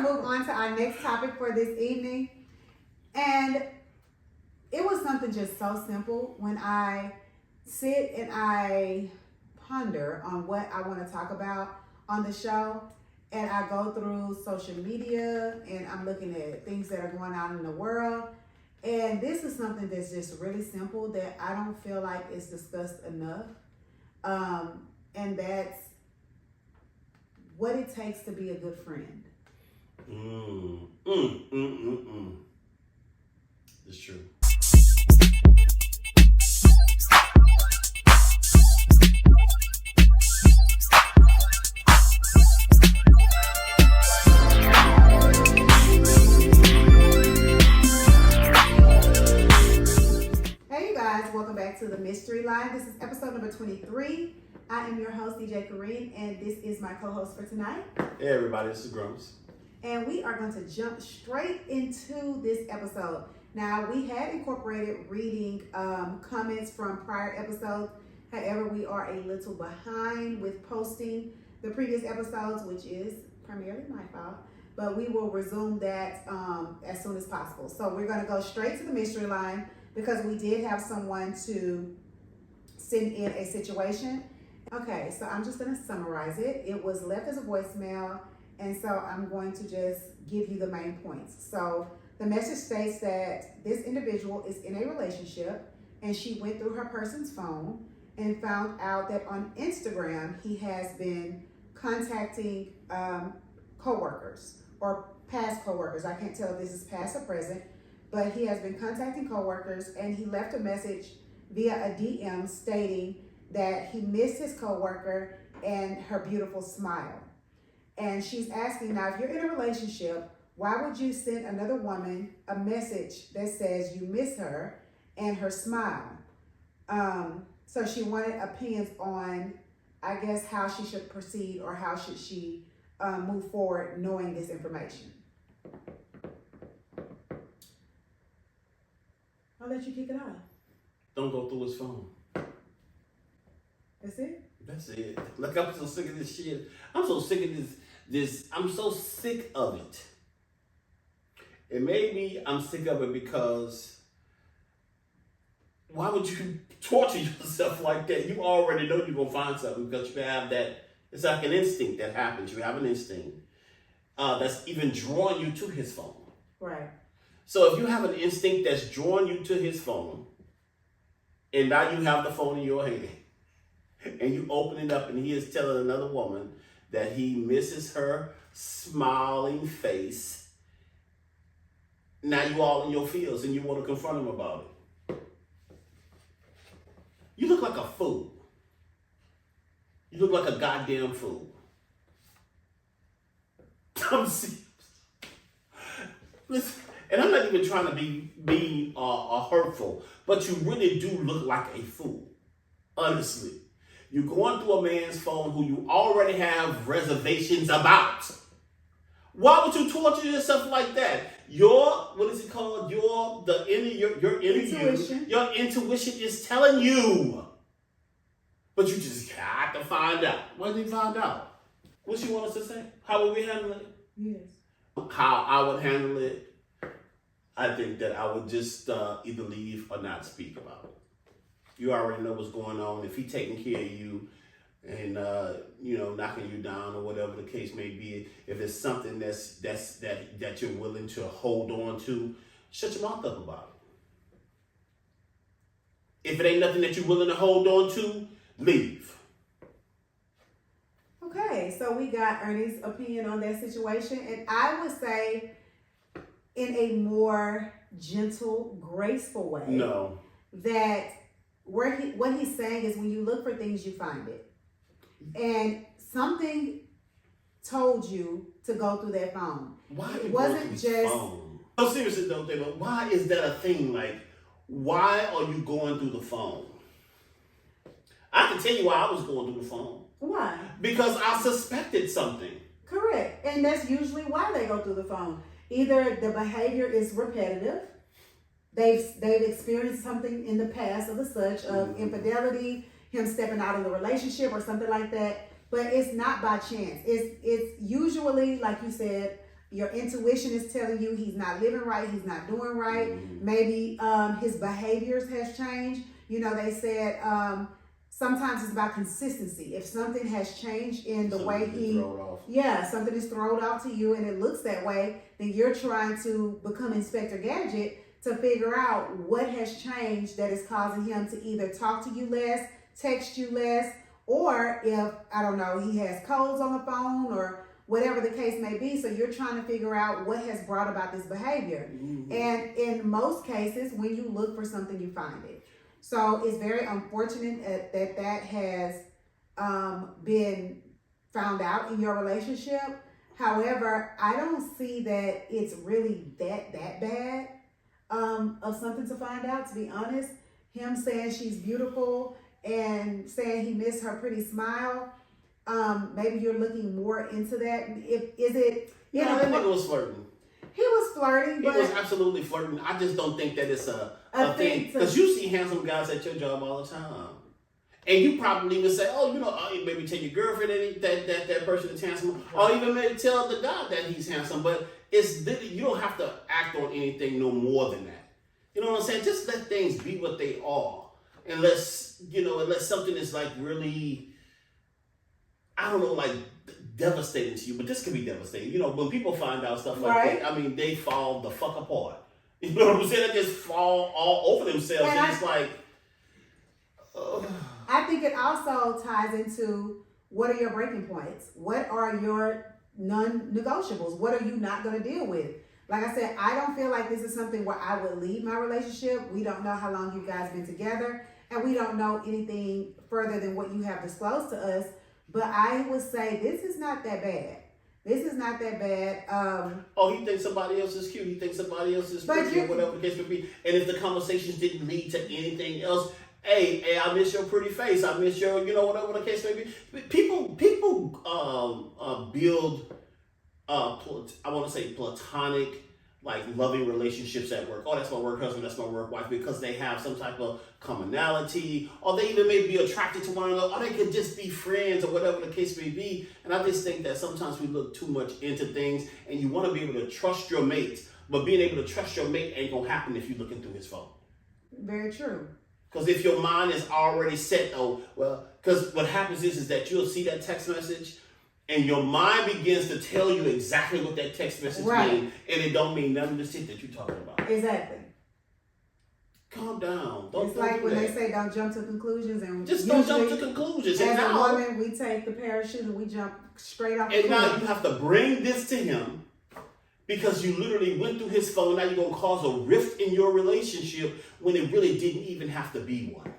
move on to our next topic for this evening. And it was something just so simple when I sit and I ponder on what I want to talk about on the show. And I go through social media and I'm looking at things that are going on in the world. And this is something that's just really simple that I don't feel like is discussed enough. And that's what it takes to be a good friend. It's true. Hey you guys, welcome back to the Mystery Line. This is episode number 23. I am your host, DJ Kareem, and this is my co-host for tonight. Hey everybody, this is Grumps. And we are going to jump straight into this episode. Now, we had incorporated reading comments from prior episodes. However, we are a little behind with posting the previous episodes, which is primarily my fault. But we will resume that as soon as possible. So we're going to go straight to the mystery line because we did have someone to send in a situation. Okay, so I'm just going to summarize it. It was left as a voicemail, and so I'm going to just give you the main points. So the message states that this individual is in a relationship, and she went through her person's phone and found out that on Instagram, he has been contacting coworkers or past coworkers. I can't tell if this is past or present, but he has been contacting coworkers, and he left a message via a DM stating that he missed his coworker and her beautiful smile. And she's asking, now, if you're in a relationship, why would you send another woman a message that says you miss her and her smile? So she wanted opinions on, I guess, how she should proceed or how should she move forward knowing this information. I'll let you kick it off. Don't go through his phone. That's it? That's it. Look, I'm so sick of this shit. I'm so sick of this. I'm so sick of it. And maybe I'm sick of it because why would you torture yourself like that? You already know you're going to find something because you have that. It's like an instinct that happens. You have an instinct that's even drawing you to his phone. Right. So if you have an instinct that's drawing you to his phone, and now you have the phone in your hand, and you open it up and he is telling another woman that he misses her smiling face, now you all in your feels and you want to confront him about it. You look like a fool. You look like a goddamn fool. I'm serious. Listen, and I'm not even trying to be hurtful, but you really do look like a fool. Honestly. You're going through a man's phone who you already have reservations about. Why would you torture yourself like that? What is it called? Your intuition. Your intuition is telling you. But you just got to find out. What did he find out? What she want us to say? How would we handle it? Yes. How I would handle it, I think that I would just either leave or not speak about it. You already know what's going on. If he taking care of you and knocking you down or whatever the case may be, if it's something that you're willing to hold on to, shut your mouth up about it. If it ain't nothing that you're willing to hold on to, leave. Okay, so we got Ernie's opinion on that situation, and I would say in a more gentle, graceful way. No. That what he's saying is when you look for things, you find it. And something told you to go through that phone. Why it wasn't just phone? No, seriously though, David, why is that a thing? Like, why are you going through the phone? I can tell you why I was going through the phone. Why? Because I suspected something. Correct. And that's usually why they go through the phone. Either the behavior is repetitive, they've experienced something in the past of the such of infidelity, him stepping out of the relationship or something like that. But it's not by chance. It's usually, like you said, Your intuition is telling you he's not living right, he's not doing right. Mm-hmm. Maybe his behaviors has changed. You know, they said sometimes it's about consistency. If something has changed in the way something is thrown off to you and it looks that way, then you're trying to become Inspector Gadget to figure out what has changed that is causing him to either talk to you less, text you less, or if, I don't know, he has codes on the phone or whatever the case may be. So you're trying to figure out what has brought about this behavior. Mm-hmm. And in most cases, when you look for something, you find it. So it's very unfortunate that has been found out in your relationship. However, I don't see that it's really that bad of something to find out, to be honest. Him saying she's beautiful and saying he missed her pretty smile. Maybe you're looking more into that. That nigga was flirting. He was flirting, but he was absolutely flirting. I just don't think that it's a thing. Because you see handsome guys at your job all the time. And you probably would say, maybe tell your girlfriend that person is handsome. Or even maybe tell the guy that he's handsome. But you don't have to act on anything no more than that. You know what I'm saying? Just let things be what they are. Unless something is like really, I don't know, like devastating to you, but this can be devastating. You know, when people find out stuff like that, I mean, they fall the fuck apart. You know what I'm saying? They just fall all over themselves. And it's like, I think it also ties into, what are your breaking points? What are your non-negotiables? What are you not going to deal with? Like I said, I don't feel like this is something where I would leave my relationship. We don't know how long you guys been together, and we don't know anything further than what you have disclosed to us. But I would say this is not that bad. This is not that bad. He thinks somebody else is cute. He thinks somebody else is pretty, or whatever the case may be. And if the conversations didn't lead to anything else, hey, I miss your pretty face. I miss your, whatever the case may be. People build, I want to say platonic, like loving relationships at work. Oh, that's my work husband, that's my work wife, because they have some type of commonality, or they even may be attracted to one another, or they could just be friends, or whatever the case may be. And I just think that sometimes we look too much into things, and you want to be able to trust your mate, but being able to trust your mate ain't gonna happen if you're looking through his phone. Very true. Because if your mind is already set, because what happens is that you'll see that text message, and your mind begins to tell you exactly what that text message means, and it don't mean none of the shit that you're talking about. Exactly. Calm down. It's like when they say don't jump to conclusions, and just don't jump to conclusions. As a woman, we take the parachute and we jump straight off. And now you have to bring this to him because you literally went through his phone. Now you're gonna cause a rift in your relationship when it really didn't even have to be one.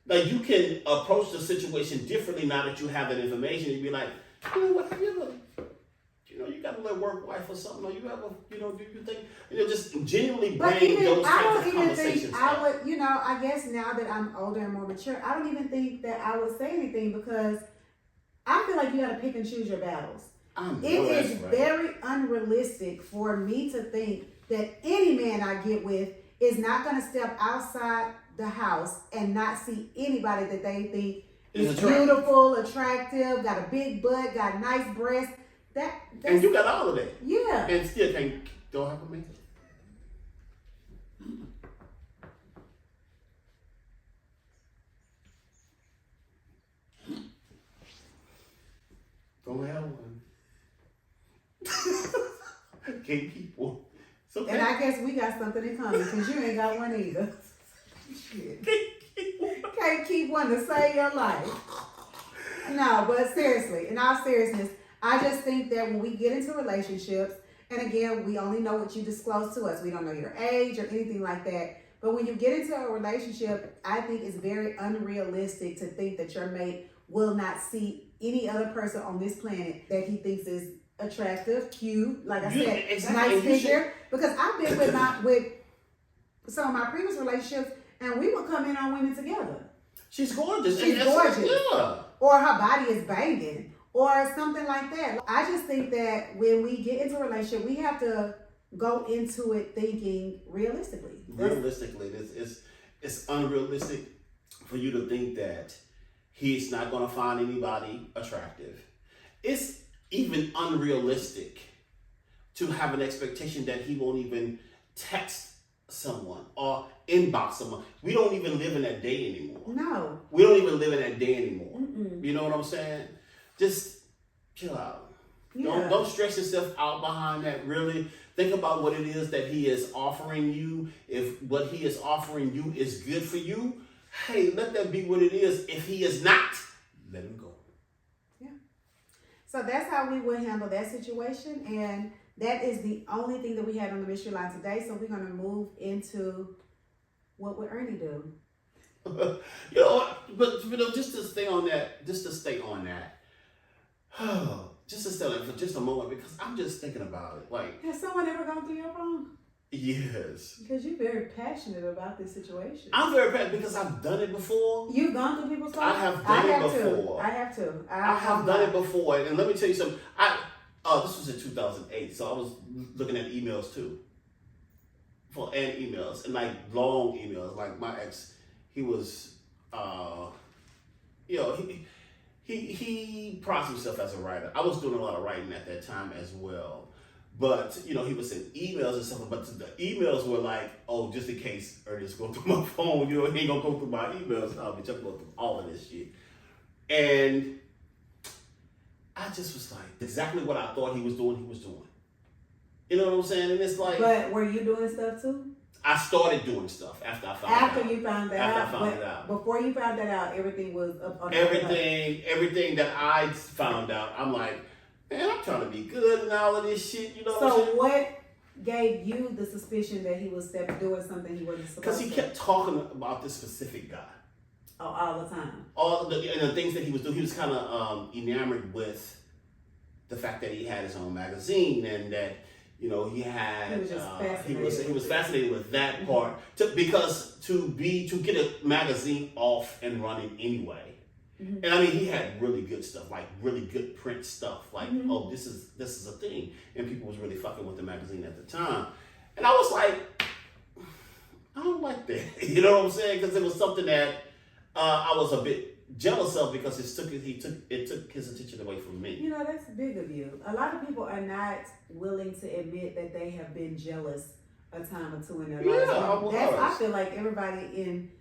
Like, you can approach the situation differently now that you have that information. You'd be like, what, have you ever, you got a little work wife or something, or you ever, do you think, just genuinely bring those types of conversations up. I would, I guess now that I'm older and more mature, I don't even think that I would say anything, because I feel like you got to pick and choose your battles. It is very unrealistic for me to think that any man I get with is not going to step outside the house and not see anybody that they think is beautiful, attractive, got a big butt, got nice breasts. And you got all of that. Yeah. And still don't have a man. Don't have one. Can't keep one. Okay. And I guess we got something in common, because you ain't got one either. Shit. Can't keep one to save your life. No, but seriously, in all seriousness, I just think that when we get into relationships, and again, we only know what you disclose to us. We don't know your age or anything like that. But when you get into a relationship, I think it's very unrealistic to think that your mate will not see any other person on this planet that he thinks is attractive, cute, like I said, nice figure. Because I've been with some of my previous relationships, and we would come in on women together. She's gorgeous. She's gorgeous. Yeah. Or her body is banging, or something like that. I just think that when we get into a relationship, we have to go into it thinking realistically. Realistically, it's unrealistic for you to think that he's not going to find anybody attractive. It's even unrealistic to have an expectation that he won't even text someone or inbox someone. We don't even live in that day anymore. No. We don't even live in that day anymore. Mm-mm. You know what I'm saying? Just chill out. Yeah. Don't stress yourself out behind that. Really think about what it is that he is offering you. If what he is offering you is good for you, hey, let that be what it is. If he is not, let him go. So that's how we would handle that situation, and that is the only thing that we had on the mystery line today. So we're going to move into what would Ernie do? You know, but just to stay on that, just to stay on for just a moment, because I'm just thinking about it. Like, Has someone ever gone through your phone? yes. Because you're very passionate about this situation. I'm very passionate because I've done it before. You've gone through people's phones? I have done it before. I have to. I have done it before, and let me tell you something. This was in 2008, so I was looking at emails too, and like long emails. Like my ex, he was, he prized himself as a writer. I was doing a lot of writing at that time as well. But, he would send emails and stuff, but the emails were like, oh, just in case Ernest go through my phone, he ain't gonna go through my emails. No, bitch, I'm going through all of this shit. And I just was like, exactly what I thought he was doing. You know what I'm saying? And it's like... But were you doing stuff too? I started doing stuff after I found it out. After you found that out? After I found it out. Before you found that out, everything was up on Everything that I found out, I'm like, man, I'm trying to be good and all of this shit, you know what I'm saying? So what gave you the suspicion that he was doing something he wasn't supposed to? Because he kept talking about this specific guy. Oh, all the time. And the things that he was doing, he was kind of enamored with the fact that he had his own magazine and that, he had. He was just fascinated. He was fascinated with that part because to get a magazine off and running anyway. Mm-hmm. And I mean, he had really good stuff, like really good print stuff. Like, oh, this is a thing, and people was really fucking with the magazine at the time. And I was like, I don't like that. You know what I'm saying? Because it was something that I was a bit jealous of because it took his attention away from me. That's big of you. A lot of people are not willing to admit that they have been jealous a time or two in their lives. I feel like everybody in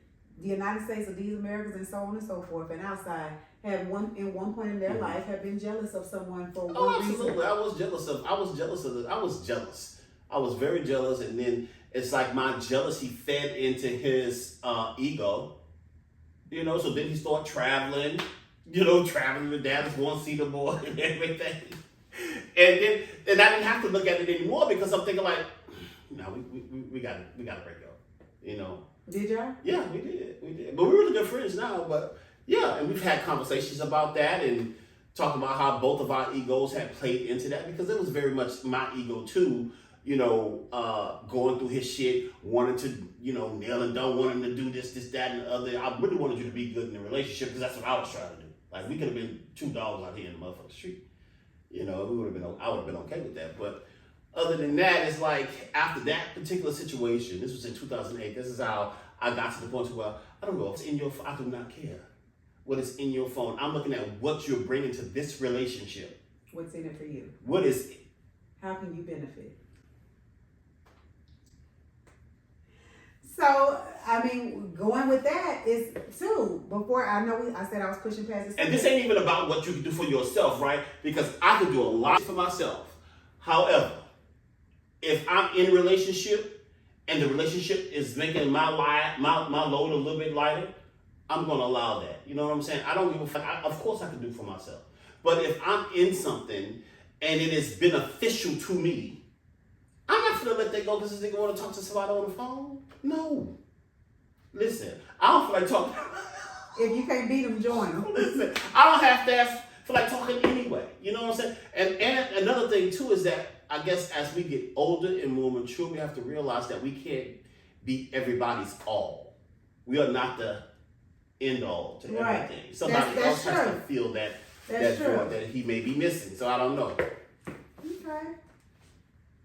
the United States, of these Americans, and so on and so forth, and outside, at one point in their life have been jealous of someone for one reason. Absolutely. I was jealous. I was very jealous, and then it's like my jealousy fed into his ego. So then he started traveling. Traveling with Dallas, going to see the boy and everything. And I didn't have to look at it anymore because I'm thinking like, no, we got to break up. Did y'all? Yeah, we did. But we're really good friends now. But yeah, and we've had conversations about that and talking about how both of our egos had played into that because it was very much my ego too. Going through his shit, wanting to, nail and don't want him to do this, that, and the other. I really wanted you to be good in the relationship because that's what I was trying to do. Like we could have been two dogs out here in the motherfucking street. I would have been okay with that. But other than that, it's like after that particular situation, this was in 2008. This is how I got to the point where I don't know if it's in your phone. I do not care what is in your phone. I'm looking at what you're bringing to this relationship. What's in it for you? What is it? How can you benefit? So, I mean, going with that is too. Before I said I was pushing past this. And this ain't even about what you can do for yourself, right? Because I can do a lot for myself. However, if I'm in a relationship and the relationship is making my load a little bit lighter, I'm going to allow that. You know what I'm saying? I don't give a fuck. Of course I can do for myself. But if I'm in something and it is beneficial to me, I'm not going to let that go because this nigga want to talk to somebody on the phone. No. Listen, I don't feel like talking. If you can't beat them, join them. Listen, I don't have to feel like talking anyway. You know what I'm saying? And another thing too is that I guess as we get older and more mature, we have to realize that we can't be everybody's all. We are not the end all to everything. Somebody else has to feel that joy that he may be missing. So I don't know. Okay.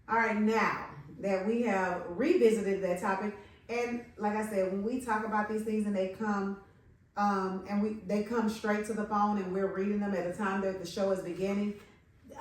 All right, now that we have revisited that topic, and like I said, when we talk about these things and they come they come straight to the phone and we're reading them at the time that the show is beginning,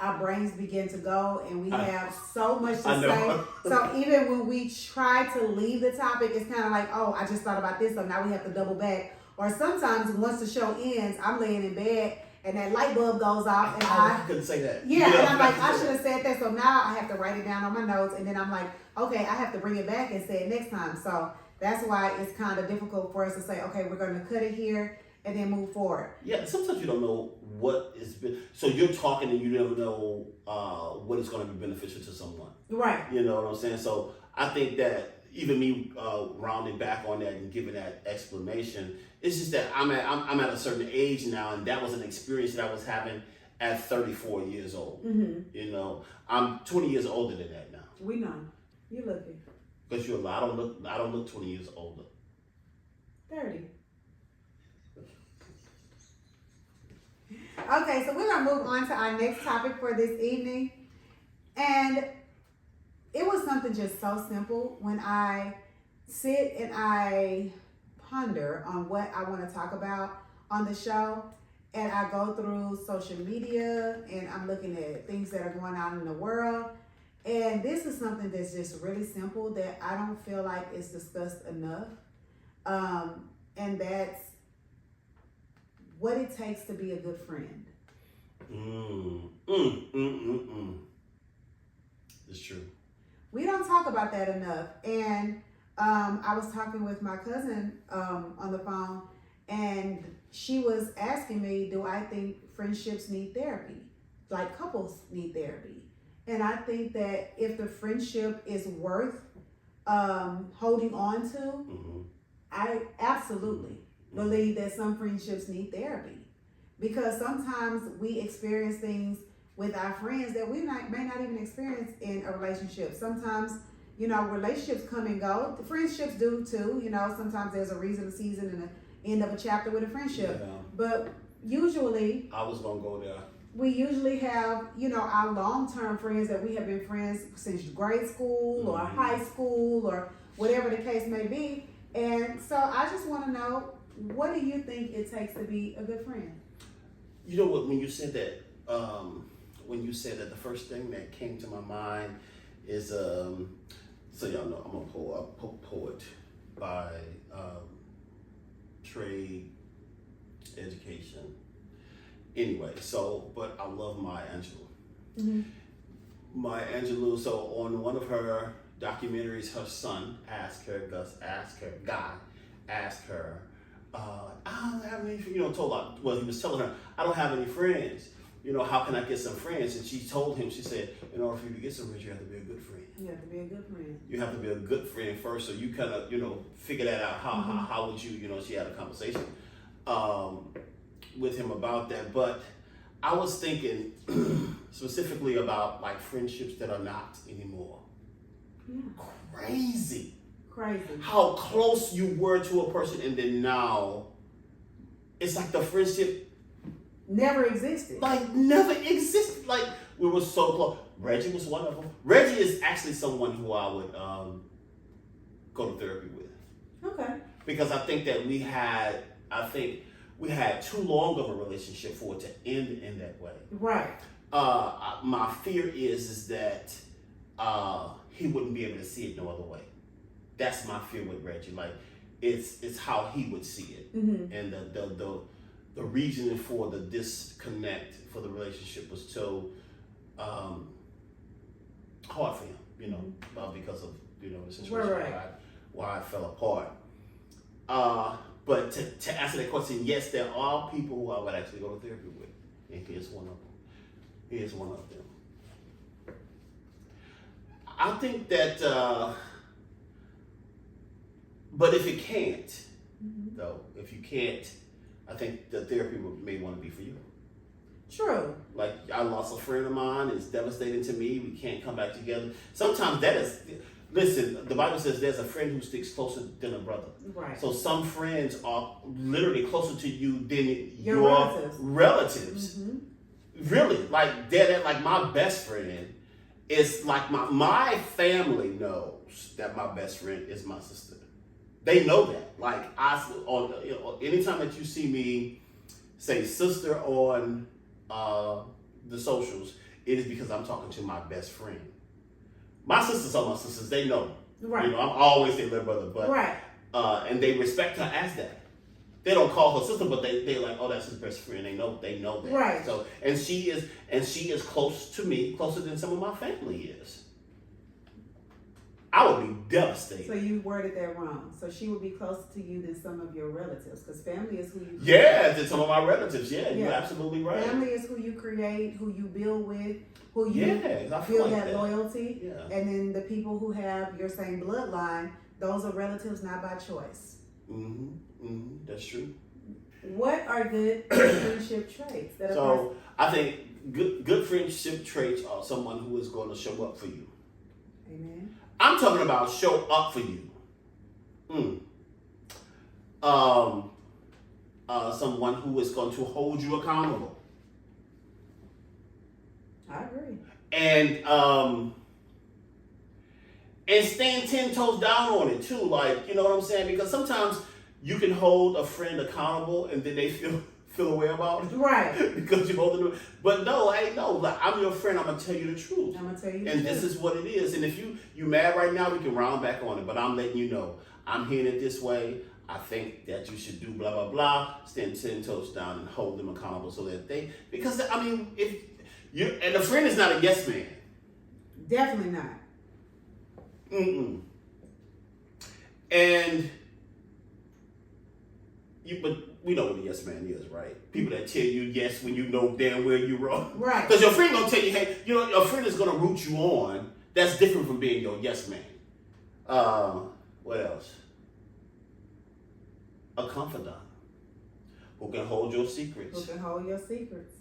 our brains begin to go and we have so much to I say. know. So even when we try to leave the topic, it's kind of like, oh, I just thought about this, so now we have to double back. Or sometimes once the show ends, I'm laying in bed and that light bulb goes off and I couldn't say that. yeah, and I'm like, I should have said that. So now I have to write it down on my notes, and then I'm like, okay, I have to bring it back and say it next time. So that's why it's kind of difficult for us to say, okay, we're going to cut it here and then move forward. Yeah, sometimes you don't know what is. So you're talking and you never know what is going to be beneficial to someone. Right. You know what I'm saying? So I think that even me rounding back on that and giving that explanation, it's just that I'm at a certain age now, and that was an experience that I was having at 34 years old. Mm-hmm. You know, I'm 20 years older than that now. We know. You look it. Because you're a lot. I don't look 20 years older. 30. Okay, so we're going to move on to our next topic for this evening. And it was something just so simple when I sit and I ponder on what I want to talk about on the show. And I go through social media and I'm looking at things that are going on in the world. And this is something that's just really simple that I don't feel like is discussed enough. And that's what it takes to be a good friend. It's true. We don't talk about that enough. And I was talking with my cousin on the phone, and she was asking me, do I think friendships need therapy? Like couples need therapy. And I think that if the friendship is worth holding on to, I absolutely believe that some friendships need therapy. Because sometimes we experience things with our friends that we may not even experience in a relationship. Sometimes, you know, relationships come and go. The friendships do too. You know, sometimes there's a reason, a season, and an end of a chapter with a friendship. Yeah. But usually, I was going to go there. we usually have, you know, our long-term friends that we have been friends since grade school or high school or whatever the case may be. And so I just want to know, what do you think it takes to be a good friend? You know what, when you said that, the first thing that came to my mind is, so y'all know I'm a poet by trade, education. Anyway, but I love Maya Angelou. Maya Angelou, so on one of her documentaries, her son asked her, I don't have any, he was telling her, I don't have any friends. You know, how can I get some friends? And she told him, she said, in order for you to get some friends, you have to be a good friend. You have to be a good friend. You have to be a good friend first, so you kind of, figure that out. How would you, she had a conversation with him about that. But I was thinking specifically about like friendships that are not anymore. Yeah. Crazy. How close you were to a person, and then now it's like the friendship never existed. Like never existed. Like we were so close. Reggie was one of them. Reggie is actually someone who I would go to therapy with. Okay. Because I think that we had too long of a relationship for it to end in that way. Right. My fear is that he wouldn't be able to see it no other way. That's my fear with Reggie. Like it's how he would see it, and the reasoning for the disconnect for the relationship was so hard for him. Because of the situation why it fell apart. But to answer that question, yes, there are people who I would actually go to therapy with, and he is one of them. He is one of them. I think that. But if it can't, though, if you can't, I think the therapy may want to be for you. True. Like, I lost a friend of mine. It's devastating to me. We can't come back together. Sometimes that is, listen, the Bible says there's a friend who sticks closer than a brother. Right. So some friends are literally closer to you than your relatives. Really, like they're like my best friend is like my family knows that my best friend is my sister. They know that. Like anytime that you see me say sister on the socials, it is because I'm talking to my best friend. My sisters are my sisters. They know. Right. You know, I'm always their little brother. But, right. And they respect her as that. They don't call her sister, but they're like, oh, that's his best friend. They know that. Right. So, and she is close to me, closer than some of my family is. I would be devastated. So you worded that wrong. So she would be closer to you than some of your relatives, because family is who you create. Yeah, than some of my relatives. Yeah, you're absolutely right. Family is who you create, who you build with, who you I feel like that loyalty. Yeah. And then the people who have your same bloodline, those are relatives not by choice. That's true. What are good friendship traits? I think good friendship traits are someone who is going to show up for you. Amen. I'm talking about show up for you. Someone who is going to hold you accountable. I agree. And stand 10 toes down on it too. Like, you know what I'm saying? Because sometimes you can hold a friend accountable and then they feel a way about it. Right. Because you hold them. But no, hey, no, like, I'm your friend. I'm going to tell you the truth. I'm going to tell you the And truth. this is what it is. And if you mad right now, we can round back on it. But I'm letting you know, I'm hearing it this way. I think that you should do blah, blah, blah. Stand 10 toes down and hold them accountable so that because, I mean, and a friend is not a yes man. Definitely not. And but we know what a yes man is, right? People that tell you yes when you know damn well you're wrong. Right. Because your friend gonna tell you, hey, you know, your friend is gonna root you on. That's different from being your yes man. What else? A confidant who can hold your secrets. Who can hold your secrets.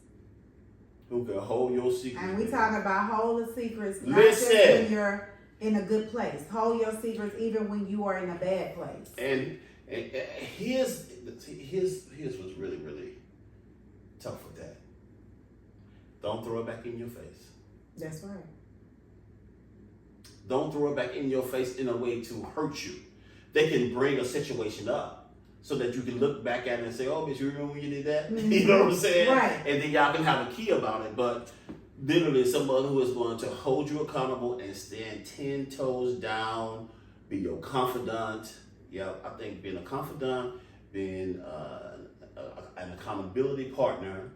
Who can hold your secrets. And we talking about hold the secrets, not Listen. just when you're in a good place. Hold your secrets even when you are in a bad place. And here's what's really, really tough with that. Don't throw it back in your face. That's right. Don't throw it back in your face in a way to hurt you. They can bring a situation up so that you can look back at it and say, oh, bitch, you remember when you did that? Mm-hmm. You know what I'm saying? Right. And then y'all can have a key about it. But literally someone who is going to hold you accountable and stand 10 toes down, be your confidant. Yeah, I think being a confidant, being an accountability partner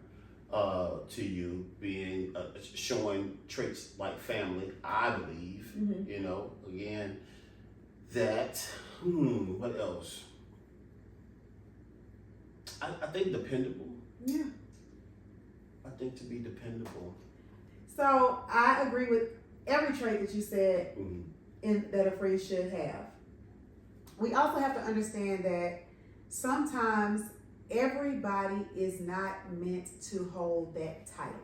to you, being showing traits like family, I believe. Mm-hmm. You know, again, that, what else? I think dependable. Yeah. I think to be dependable. So I agree with every trait that you said that a friend should have. We also have to understand that sometimes everybody is not meant to hold that title.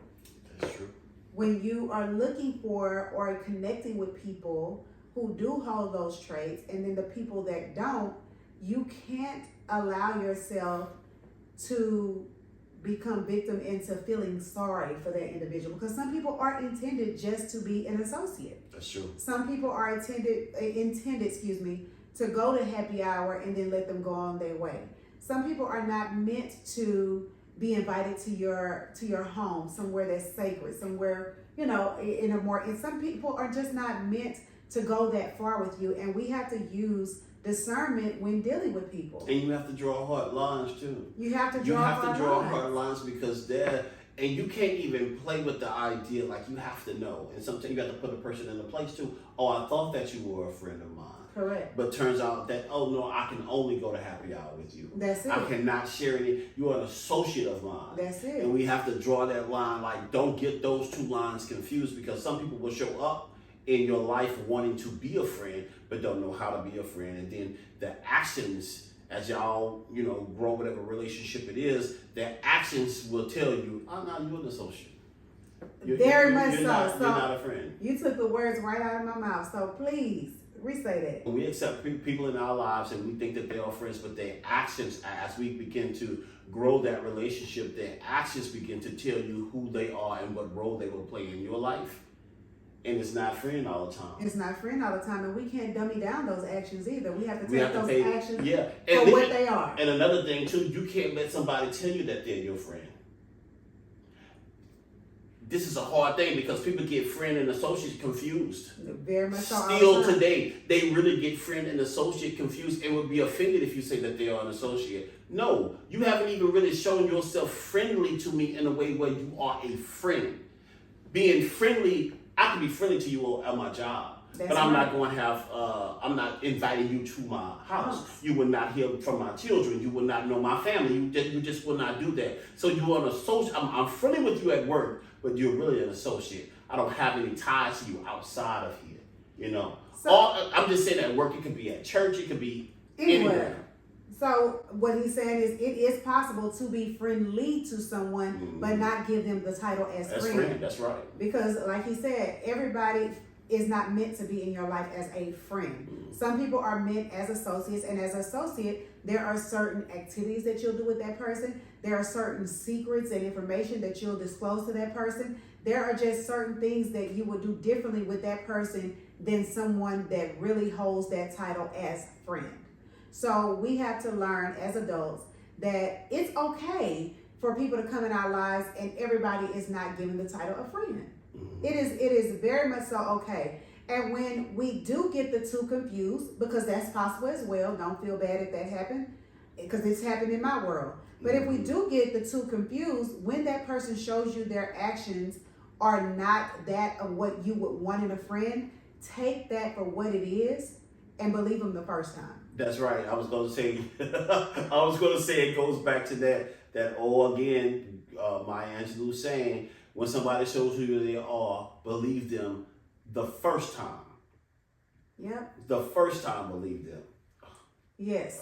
That's true. When you are looking for or connecting with people who do hold those traits, and then the people that don't, you can't allow yourself to become victim into feeling sorry for that individual, because some people are intended just to be an associate. That's true. Some people are intended to go to happy hour and then let them go on their way. Some people are not meant to be invited to your home, somewhere that's sacred, somewhere, you know, and some people are just not meant to go that far with you, and we have to use discernment when dealing with people. And you have to draw hard lines too. You have to draw hard lines because and you can't even play with the idea, like you have to know. And sometimes you have to put a person in a place too. Oh, I thought that you were a friend of mine. Correct. But turns out that, oh no, I can only go to happy hour with you. That's it. I cannot share any. You're an associate of mine. That's it. And we have to draw that line. Like, don't get those two lines confused, because some people will show up in your life wanting to be a friend, but don't know how to be a friend. And then the actions, as y'all, you know, grow whatever relationship it is, their actions will tell you, oh no, you're an associate. Very much so. You're not a friend. You took the words right out of my mouth. So please, re-say that. When we accept people in our lives and we think that they are friends, but their actions, as we begin to grow that relationship, their actions begin to tell you who they are and what role they will play in your life. And it's not friend all the time. It's not friend all the time, and we can't dummy down those actions either. We have to take those actions and for what they are. And another thing too, you can't let somebody tell you that they're your friend. this is a hard thing because people get friend and associate confused. Very much so. Still today, they really get friend and associate confused and would be offended if you say that they are an associate. No, you haven't even really shown yourself friendly to me in a way where you are a friend. Being friendly, I can be friendly to you at my job. But I'm not going to have, I'm not inviting you to my house. You will not hear from my children. You will not know my family. You just will not do that. So you are an associate. I'm friendly with you at work, but you're really an associate. I don't have any ties to you outside of here, you know. So, I'm just saying at work, it could be at church, it could be anywhere. So what he's saying is it is possible to be friendly to someone, but not give them the title as friend. That's right. Because like he said, everybody is not meant to be in your life as a friend. Some people are meant as associates, and as an associate, there are certain activities that you'll do with that person. There are certain secrets and information that you'll disclose to that person. There are just certain things that you will do differently with that person than someone that really holds that title as friend. So we have to learn as adults that it's okay for people to come in our lives and everybody is not given the title of friend. It is very much so okay. And when we do get the two confused, because that's possible as well, don't feel bad if that happened, because it's happened in my world. But if we do get the two confused, when that person shows you their actions are not that of what you would want in a friend, take that for what it is and believe them the first time. That's right. I was going to say, it goes back to that again, Maya Angelou saying, when somebody shows you who they are, believe them the first time. Yep. The first time, believe them. Yes.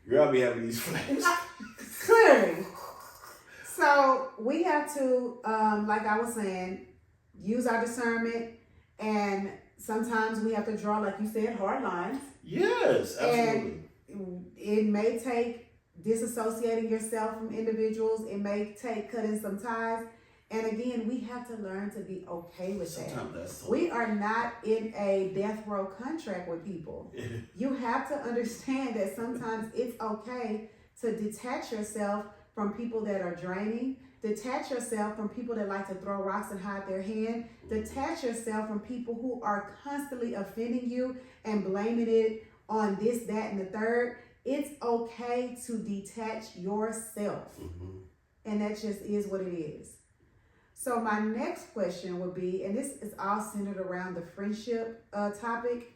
Girl, be having these flags. Clearly. So we have to, like I was saying, use our discernment, and sometimes we have to draw, like you said, hard lines. Yes, absolutely. And it may take disassociating yourself from individuals. It may take cutting some ties. And again, we have to learn to be okay with that. We are not in a death row contract with people. You have to understand that sometimes it's okay to detach yourself from people that are draining. Detach yourself from people that like to throw rocks and hide their hand. Detach yourself from people who are constantly offending you and blaming it on this, that, and the third. It's okay to detach yourself. And that just is what it is. So my next question would be, and this is all centered around the friendship topic.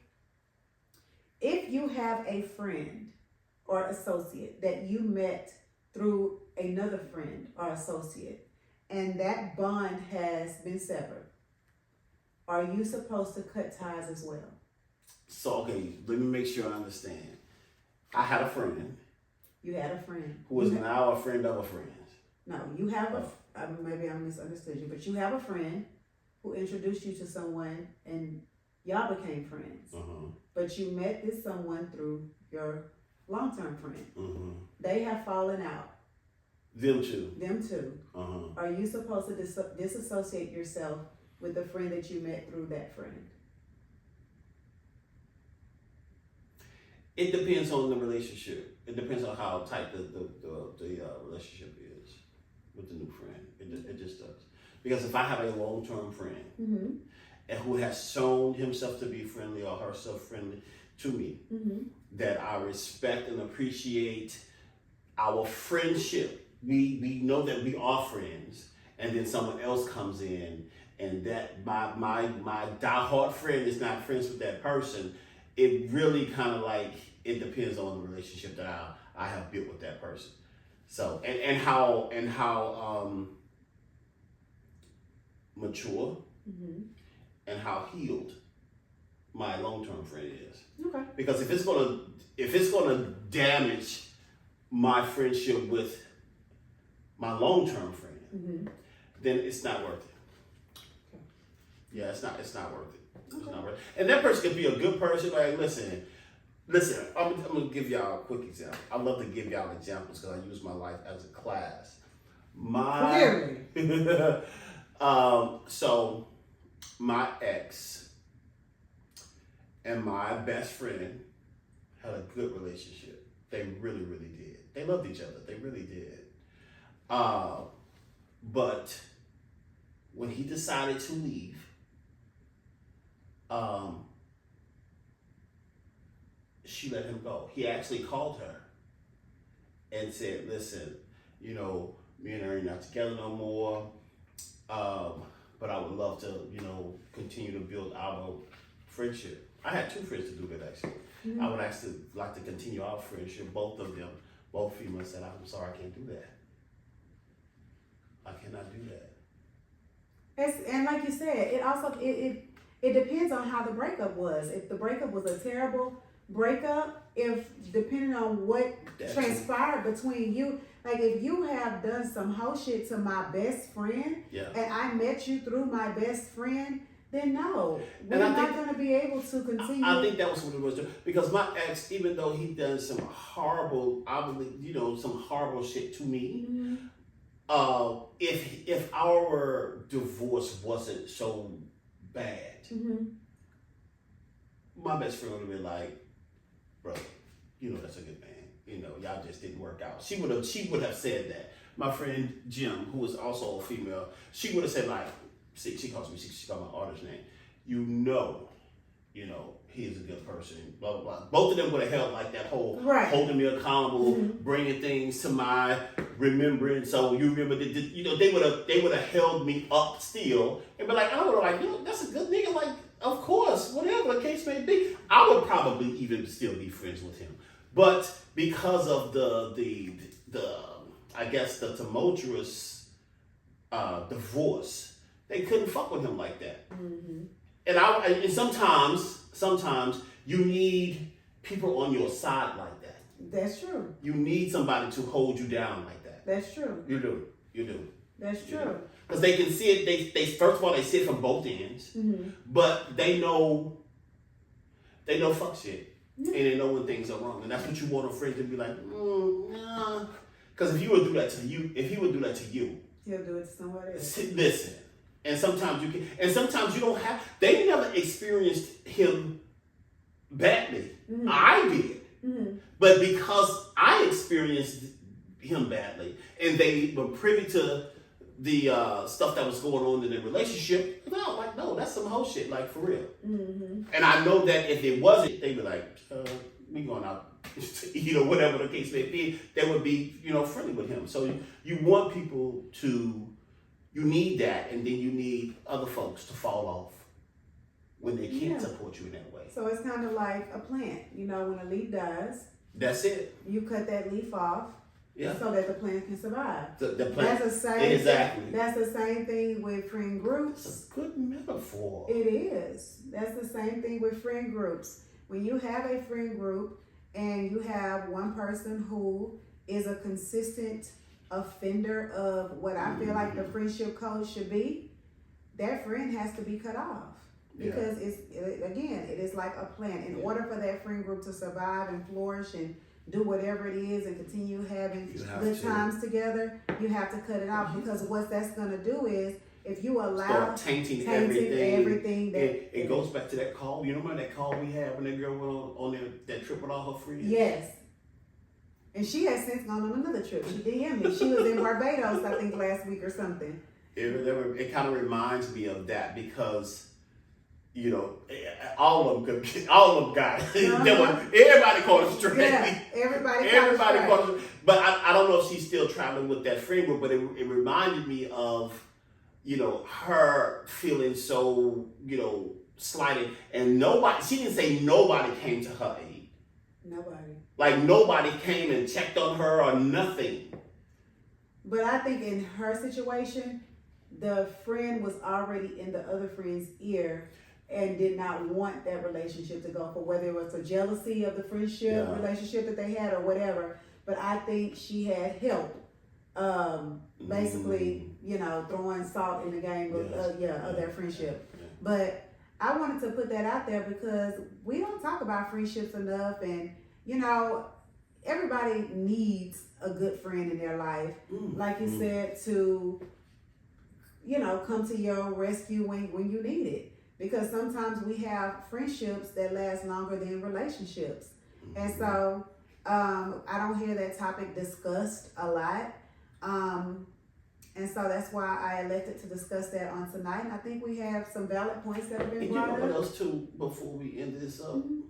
If you have a friend or associate that you met through another friend or associate, and that bond has been severed, are you supposed to cut ties as well? So, okay, let me make sure I understand. I had a friend. You had a friend. Who is now a friend of a friend. No, you have maybe I misunderstood you, but you have a friend who introduced you to someone and y'all became friends. But you met this someone through your long-term friend. They have fallen out. Them too. Are you supposed to disassociate yourself with the friend that you met through that friend? It depends on the relationship. It depends on how tight the relationship is with the new friend. It just does. Because if I have a long-term friend and who has shown himself to be friendly or herself friendly to me, that I respect and appreciate our friendship. We know that we are friends, and then someone else comes in and that my diehard friend is not friends with that person. It really kind of like, it depends on the relationship that I have built with that person. So, and how mature and how healed my long-term friend is. Okay. Because if it's gonna damage my friendship with my long-term friend, then it's not worth it. Okay. Yeah, it's not worth it. It's not worth it. And that person could be a good person. Like, listen. I'm gonna give y'all a quick example. I love to give y'all examples because I use my life as a class. So my ex and my best friend had a good relationship. They really, really did. They loved each other. They really did. But when he decided to leave, she let him go. He actually called her and said, listen, you know, me and her are not together no more, but I would love to, you know, continue to build our friendship. I had two friends to do that, actually. Mm-hmm. I would actually like to continue our friendship. Both of them, both females said, I'm sorry, I can't do that. I cannot do that. And like you said, it also, it depends on how the breakup was. If the breakup was a terrible breakup, if depending on what transpired between you, like if you have done some whole shit to my best friend, and I met you through my best friend, then no, we're not going to be able to continue. I think that was what it was, because my ex, even though he done some horrible, some horrible shit to me, mm-hmm. If our divorce wasn't so bad, mm-hmm. my best friend would have been like, bro, you know that's a good man. You know, y'all just didn't work out. She would have said that. My friend Jim, who is also a female, she would have said like, she calls my artist name. You know, he is a good person. Blah blah blah. Both of them would have held like that whole holding me accountable, mm-hmm. bringing things to my remembrance. So you remember that, they would have held me up still and be like, I would have like, that's a good nigga. Like, of course, whatever the case may be, I would probably even still be friends with him. But because of the I guess the tumultuous divorce, they couldn't fuck with him like that. Mm-hmm. And sometimes you need people on your side like that. That's true. You need somebody to hold you down like that. That's true. You do. That's true. Because they can see it. They first of all, they see it from both ends, mm-hmm. but they know fuck shit. Mm-hmm. And they know when things are wrong, and that's what you want a friend to be like. Nah. Because if he would do that to you, he'll do it to somebody else. Listen, and sometimes you can, and sometimes you don't have. They never experienced him badly. Mm-hmm. I did, mm-hmm. but because I experienced him badly, and they were privy to the stuff that was going on in the relationship, no, that's some whole shit, like for real. Mm-hmm. And I know that if it wasn't, they'd be like, we going out to eat or whatever the case may be. They would be, friendly with him. So you want people to, you need that, and then you need other folks to fall off when they can't support you in that way. So it's kind of like a plant, when a leaf dies. That's it. You cut that leaf off. Yeah. So that the plant can survive. The plant. Exactly. That's the same thing with friend groups. It's a good metaphor. It is. That's the same thing with friend groups. When you have a friend group and you have one person who is a consistent offender of what I feel like the friendship code should be, that friend has to be cut off. Because it is like a plant. In order for that friend group to survive and flourish and do whatever it is and continue having good times together, you have to cut it off, because what that's going to do is, if you allow tainting everything that it goes back to that call. You remember that call we had when that girl went on that trip with all her friends? Yes. And she has since gone on another trip. She DM'd me. She was in Barbados, I think, last week or something. It kind of reminds me of that, because all of them got it. Everybody called it straight. Yeah, everybody called it. But I don't know if she's still traveling with that friend group, but it reminded me of, her feeling so, slighted. And she didn't say nobody came to her aid. Nobody. Like nobody came and checked on her or nothing. But I think in her situation, the friend was already in the other friend's ear and did not want that relationship to go, for whether it was a jealousy of the friendship relationship that they had or whatever. But I think she had help, basically, throwing salt in the game of their friendship. Yeah. But I wanted to put that out there because we don't talk about friendships enough, and everybody needs a good friend in their life, like you said, to come to your rescue when you need it. Because sometimes we have friendships that last longer than relationships. And so I don't hear that topic discussed a lot. And so that's why I elected to discuss that on tonight. And I think we have some valid points that have been And you brought know up. what else too, before we end this up? Mhm.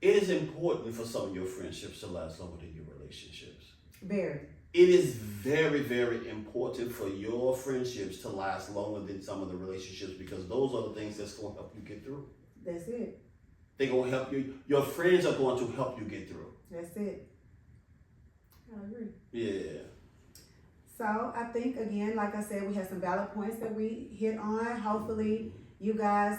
It is important for some of your friendships to last longer than your relationships. Very. It is very, very important for your friendships to last longer than some of the relationships, because those are the things that's going to help you get through. That's it. They're going to help you. Your friends are going to help you get through. That's it. I agree. Yeah. So I think, again, like I said, we have some valid points that we hit on. Hopefully you guys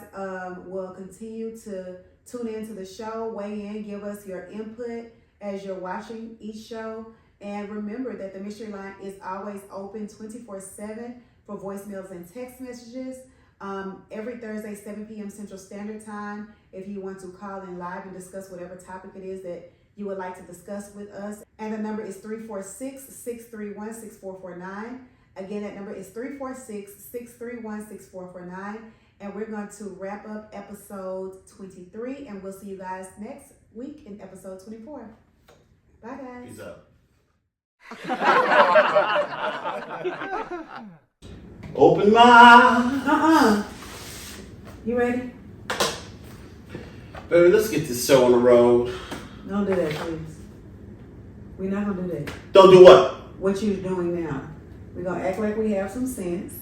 will continue to tune into the show, weigh in, give us your input as you're watching each show. And remember that the Mystery Line is always open 24/7 for voicemails and text messages. Every Thursday, 7 p.m. Central Standard Time, if you want to call in live and discuss whatever topic it is that you would like to discuss with us. And the number is 346-631-6449. Again, that number is 346-631-6449. And we're going to wrap up episode 23, and we'll see you guys next week in episode 24. Bye, guys. Peace out. Open my. You ready? Baby, let's get this show on the road. Don't do that, please. We're not going to do that. Don't do what? What you're doing now. We're going to act like we have some sense.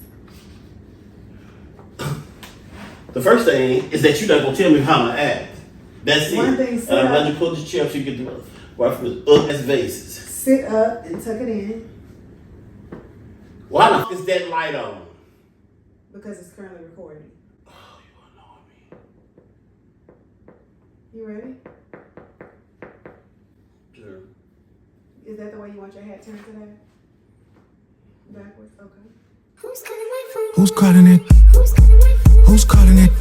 The first thing is that you're not going to tell me how to act. That's it. One thing, And I'm glad you pulled the chair so you get the right from his ugly vases. Sit up and tuck it in Why the f is that light on? because it's currently recording. Oh, you annoy me. You ready? Sure. Is that the way you want your hat turned today? Backwards? Okay. Who's calling it? Who's calling it?